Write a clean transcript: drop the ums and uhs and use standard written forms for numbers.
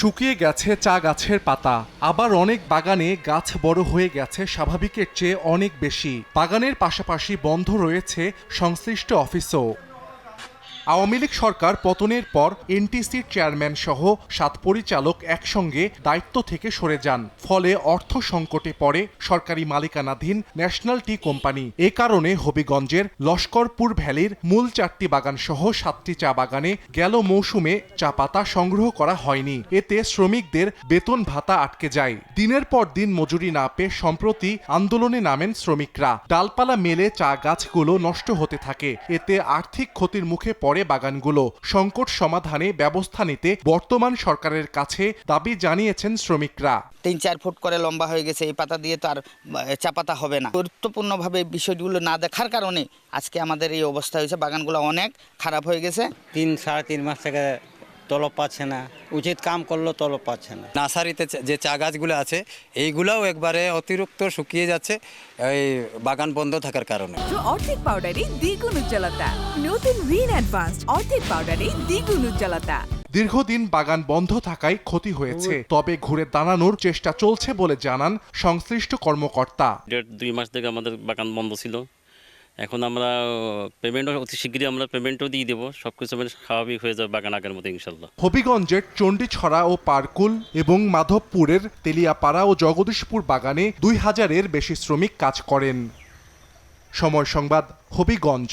শুকিয়ে গেছে চা গাছের পাতা, আবার অনেক বাগানে গাছ বড় হয়ে গেছে স্বাভাবিকের চেয়ে অনেক বেশি। বাগানের পাশাপাশি বন্ধ রয়েছে সংশ্লিষ্ট অফিসও। আওয়ামী লীগ সরকার পতনের পর এনটিসির চেয়ারম্যান সহ 7 পরিচালক একসঙ্গে দায়িত্ব থেকে সরে যান। ফলে অর্থ সংকটে পড়ে সরকারি মালিকানাধীন ন্যাশনাল টি কোম্পানি। এ কারণে হবিগঞ্জের লস্করপুর ভ্যালির মূল 4টি বাগান সহ 7টি চা বাগানে গেল মৌসুমে চা পাতা সংগ্রহ করা হয়নি। এতে শ্রমিকদের বেতন ভাতা আটকে যায়। দিনের পর দিন মজুরি না পেয়ে সম্প্রতি আন্দোলনে নামেন শ্রমিকরা। ডালপালা মেলে চা গাছগুলো নষ্ট হতে থাকে। এতে আর্থিক ক্ষতির মুখে পড়ে বাগানগুলো। সংকট সমাধানে ব্যবস্থা নিতে বর্তমান সরকারের কাছে দাবি জানিয়েছেন শ্রমিকরা। 3-4 ফুট করে লম্বা হয়ে গেছে, এই পাতা দিয়ে তো আর চা পাতা হবে না। গুরুত্বপূর্ণভাবে বিষয়গুলো না দেখার কারণে আজকে আমাদের এই অবস্থা হয়েছে। বাগানগুলো অনেক খারাপ হয়ে গেছে। 3-3.5 মাস থেকে তলব পাচ্ছে না, উচিত কাম করলেও তলব পাচ্ছে না। নার্সারিতে যে চা গাছগুলো আছে এইগুলাও একবারে অতিরিক্ত শুকিয়ে যাচ্ছে এই বাগান বন্ধ থাকার কারণে। অর্ধেক পাউডারে দ্বিগুণ উজ্জ্বলতা, নতুন রিন অ্যাডভান্সড অর্ধেক পাউডারে দ্বিগুণ উজ্জ্বলতা। দীর্ঘদিন বাগান বন্ধ থাকায় ক্ষতি হয়েছে, তবে ঘুরে দাঁড়ানোর চেষ্টা চলছে বলে জানান সংশ্লিষ্ট কর্মকর্তা। 1.5-2 মাস থেকে আমাদের বাগান বন্ধ ছিল। এখন আমরা পেমেন্টও অতি শীঘ্রই আমরা পেমেন্টও দিয়ে দেবো। সবকিছু স্বাভাবিক হয়ে যাবে বাগান আগের মতো ইনশাল্লাহ। হবিগঞ্জের চণ্ডীছড়া ও পারকুল এবং মাধবপুরের তেলিয়াপাড়া ও জগদীশপুর বাগানে 2000-এর বেশি শ্রমিক কাজ করেন। সময় সংবাদ, হবিগঞ্জ।